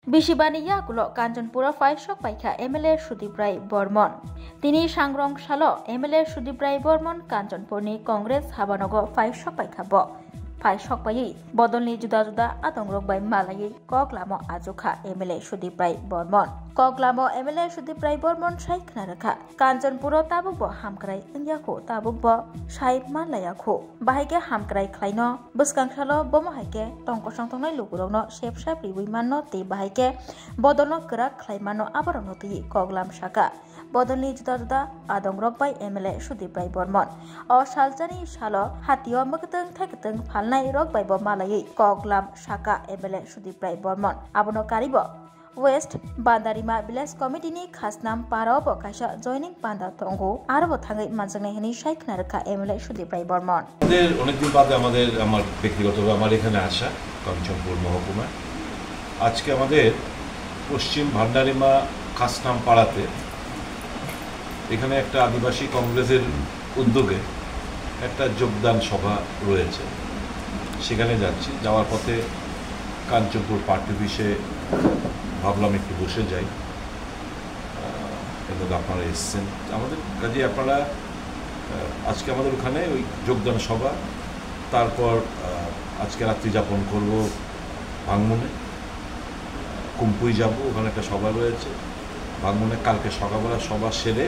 Bishibani Yakulo Kanjanpura 5 Shok Paikha MLA Sudeep Rai Bormon. Tini Sangrong Shalo MLA Sudeep Rai Bormon Kanjanpurni Congress Habanogo 5 Shok Paikha Bo. 5 Shok Pai Bodolni Juda Juda Atongrok by Malay Koklamo Azuka MLA Sudeep Rai Bormon. Koklamo MLA Sudeep Rai Bormon Shaik Naraka. Kanjanpuro Tabubo Hamkrai Indyako Tabubo Shaik Malayako. Bahike Hamkrai Klaino Buskang Shalo Bomohake Tongko Sangtongai Lugurono Shep Shapri Wimano Ti Bahike Bodolno Kerak Klaimano Abarono Ti Koglam Shaka. Bodolni Juda Juda Adongrok by MLA Sudeep Rai Bormon. O Shaljani Shalo Hatio Makatang Takatang Palnai Rock by Bomalay Koglam Shaka MLA Sudeep Rai Bormon. Abono Karibo West Bandarima Village Committee ni Khasnam Paro Bokasha joining Panda Tongo Arabo Tangai Manzangani Shaik Naraka MLA Sudeep Rai Bormon. অনেকদিন বাদে আমার ব্যক্তিগতভাবে আমার এখানে আসা কাঞ্চনপুর মহকুমায় আজকে আমাদের পশ্চিম ভান্ডারিমা খাসনাম পাড়াতে এখানে একটা আদিবাসী কংগ্রেসের উদ্যোগে একটা যোগদান সভা রয়েছে সেখানে যাচ্ছি যাওয়ার পথে কাঞ্চনপুর পার্টি অফিসে ভাবলাম একটু বসে যাই এবং আপনারা এসেছেন আমাদের কাজে আপনারা আজকে আমাদের ওখানে ওই যোগদান সভা তারপর আজকে রাত্রি যাপন করব ভাঙমুনে কুম্পুই যাব ওখানে একটা সভা রয়েছে ভাঙমুনে কালকে সকালবেলা সভা সেরে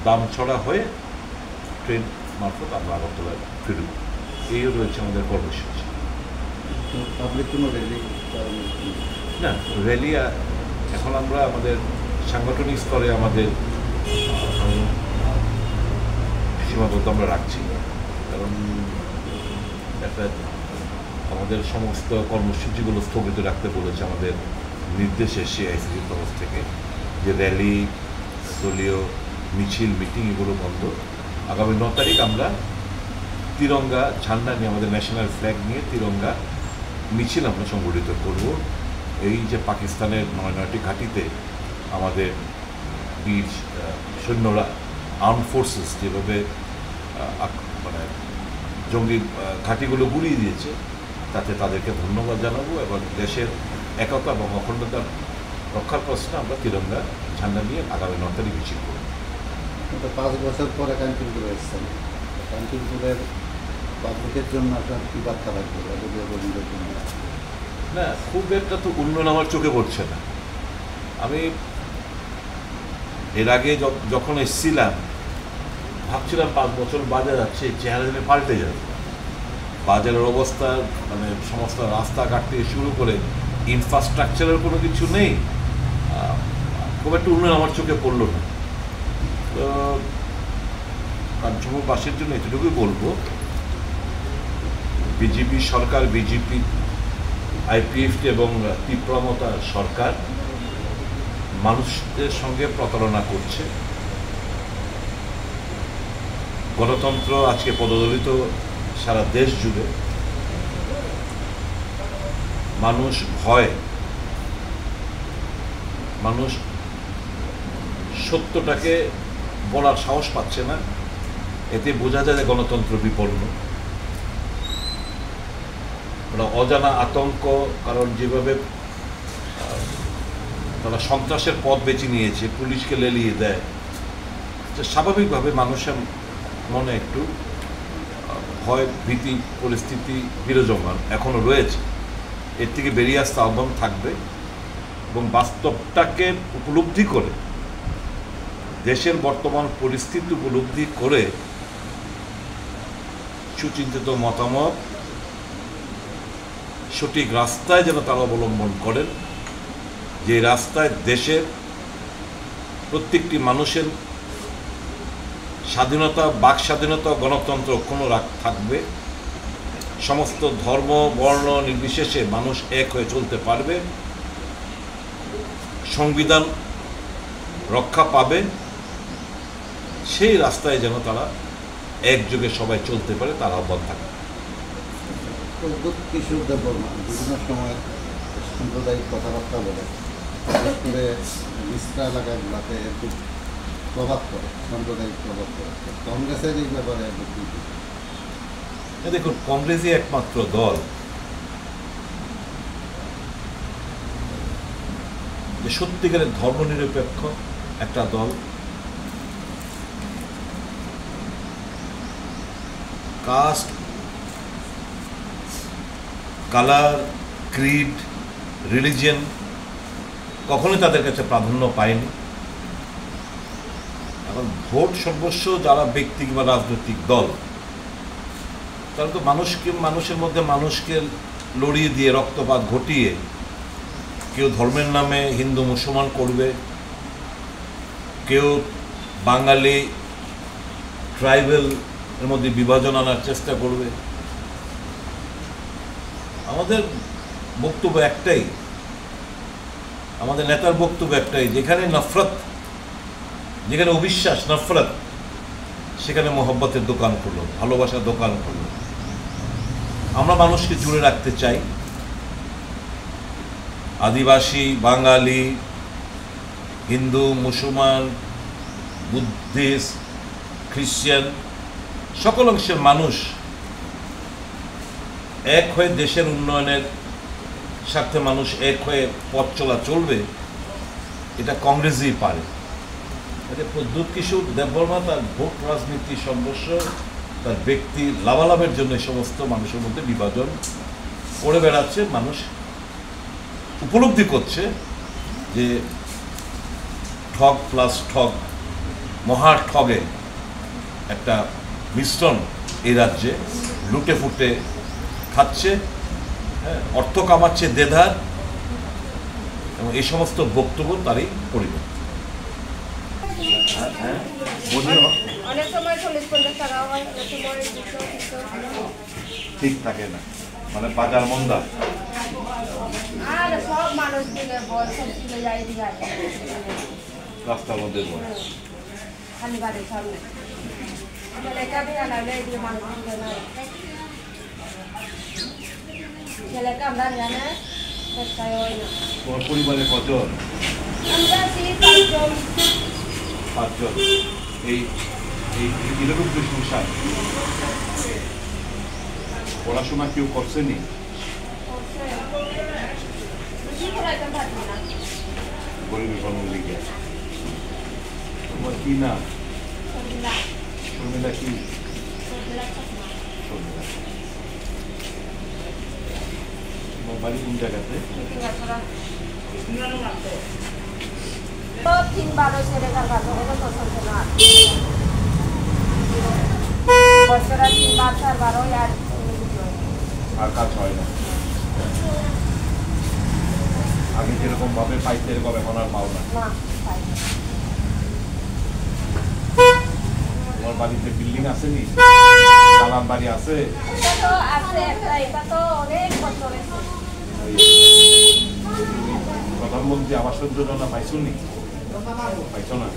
দামছড়া হয়ে ট্রেন মারফত আমরা আগরতলায় ফিরব এই রয়েছে আমাদের কর্মসূচি না র্যালি এখন আমরা আমাদের সাংগঠনিক স্তরে আমাদের সীমাবদ্ধ আমরা রাখছি কারণ একটা আমাদের সমস্ত কর্মসূচিগুলো স্থগিত রাখতে বলেছে আমাদের নির্দেশে সিআইসির তরফ থেকে যে র্যালি দলীয় মিছিল মিটিং এগুলো বন্ধ আগামী 9 তারিখ আমরা তিরঙ্গা ঝান্ডা নিয়ে আমাদের ন্যাশনাল ফ্ল্যাগ নিয়ে তিরঙ্গা মিছিল আমরা সংগঠিত করব এই যে পাকিস্তানের 9টি ঘাঁটিতে আমাদের বীর সৈন্যরা আর্ম ফোর্সেস যেভাবে মানে জঙ্গি ঘাঁটিগুলো গুড়িয়ে দিয়েছে তাতে তাদেরকে ধন্যবাদ জানাবো এবং দেশের একতা এবং অখণ্ডতা রক্ষার প্রশ্নে আমরা তিরঙ্গা ঝান্ডা নিয়ে আগামী 9 তারিখ মিছিল করব 5 বছর পরে কাঞ্চনপুরে এসেছেন কাঞ্চনপুরের পাবলিকের জন্য আপনার কী বার্তা রাখবে না খুব একটা তো উন্নয়ন আমার চোখে পড়ছে না আমি এর আগে যখন এসেছিলাম ভাবছিলাম 5 বছর বাজার যাচ্ছে চেহারা দিনে পাল্টে যাবে বাজারের অবস্থা মানে সমস্ত রাস্তাঘাট থেকে শুরু করে ইনফ্রাস্ট্রাকচারের কোনো কিছু নেই খুব একটা উন্নয়ন আমার চোখে পড়লো না তো কাঞ্চনপুরবাসীর জন্য এতটুকুই বলবো বিজেপি সরকার বিজেপি আইপিএফ এবং তীব্রমতা সরকার মানুষদের সঙ্গে প্রতারণা করছে গণতন্ত্র আজকে পদদলিত সারা দেশ জুড়ে মানুষ ভয় মানুষ সত্যটাকে বলার সাহস পাচ্ছে না এতে বোঝা যায় যে গণতন্ত্র বিপন্ন অজানা আতঙ্ক কারণ যেভাবে তারা সন্ত্রাসের পথ বেছে নিয়েছে পুলিশকে লেলিয়ে দেয় স্বাভাবিকভাবে মানুষের মনে একটু ভয় ভীতি পরিস্থিতি বিরাজমান এখনো রয়েছে এর থেকে বেরিয়ে আসতে আহ্বান থাকবে এবং বাস্তবটাকে উপলব্ধি করে দেশের বর্তমান পরিস্থিতি উপলব্ধি করে সুচিন্তিত মতামত সঠিক রাস্তায় যেন তারা অবলম্বন করেন যে রাস্তায় দেশের প্রত্যেকটি মানুষের স্বাধীনতা বাক স্বাধীনতা গণতন্ত্র কোনো থাকবে সমস্ত ধর্ম বর্ণ নির্বিশেষে মানুষ এক হয়ে চলতে পারবে সংবিধান রক্ষা পাবে সেই রাস্তায় যেন তারা একযোগে সবাই চলতে পারে তার আহ্বান থাকে কিশোর দেববর্মা বিভিন্ন সময় সাম্প্রদায়িক কথাবার্তা বলে বিশেষ করে মিশ্রা এলাকাগুলোতে খুব প্রভাব পড়ে সাম্প্রদায়িক প্রভাব পড়ে কংগ্রেসের এই ব্যাপারে দেখুন কংগ্রেসই একমাত্র দল যে সত্যিকারের ধর্মনিরপেক্ষ একটা দল, কাস্ট, কালার, ক্রিড, রিলিজিয়ন কখনোই তাদের কাছে প্রাধান্য পায়নি। এখন ভোট সর্বস্ব যারা ব্যক্তি কিংবা রাজনৈতিক দল, তারা তো মানুষের মধ্যে মানুষকে লড়িয়ে দিয়ে রক্তপাত ঘটিয়ে কেউ ধর্মের নামে হিন্দু মুসলমান করবে, কেউ বাঙালি ট্রাইবেল এর মধ্যে বিভাজন আনার চেষ্টা করবে। আমাদের বক্তব্য একটাই, আমাদের নেতার বক্তব্য একটাই, যেখানে নফরত, যেখানে অবিশ্বাস, নফরত, সেখানে মোহব্বতের দোকান খুলল, ভালোবাসার দোকান খুলল। আমরা মানুষকে জুড়ে রাখতে চাই। আদিবাসী, বাঙালি, হিন্দু, মুসলমান, বুদ্ধিস্ট, খ্রিস্টান, সকল অংশের মানুষ এক হয়ে দেশের উন্নয়নের স্বার্থে মানুষ এক হয়ে পথ চলবে, এটা কংগ্রেসই পারে। এতে প্রদ্যুৎ কিশোর দেববর্মা তার ভোট রাজনীতি সর্বস্ব, তার ব্যক্তি লাভালাভের জন্য এই সমস্ত মানুষের মধ্যে বিভাজন করে বেড়াচ্ছে। মানুষ উপলব্ধি করছে যে ঠগ প্লাস ঠগ, মহা ঠগে একটা মিশ্রণ এই রাজ্যে লুটে ফুটে খাচ্ছে, অর্থ কামাচ্ছে দেধার, এবং এই সমস্ত বক্তব্য তারই পরিণতি। অনেক সময় 40-50 টাকা হয়, অনেক সময় 200-300 ঠিক থাকে না, মানে বাজার মন্দা। আর সব মানুষ দিলে বল সব দিলে যাই দিয়ে রাস্তার মধ্যে খালি বাড়ির সামনে ছেলেটা দিয়ে লাগলে দিয়ে মানুষ দিলে নাই ছেলেটা আমরা জানে চেষ্টায় হয় না। তোমার পরিবারে কজন? আমরা 5 পাঁচজন। এই এরকম সংসার, পড়াশোনা কেউ করছেনি? গরিবের ফ্যামিলিকে। তোমার কি নাম? শর্মিলা কি? তোমার বাড়ি কোন জায়গাতে? সব 3-12 ছেলেটার কাজ হলো তো চলছে না বছরা 3-12 আর কাজ হয় না। আগে যেরকম ভাবে পাইতে এরকম এখন আর পাও না। তোমার বাড়িতে বিল্ডিং আছে নি? দালান বাড়ি আছে? প্রধানমন্ত্রী আবাস যোজনা পাইছো নি? পাইছো না?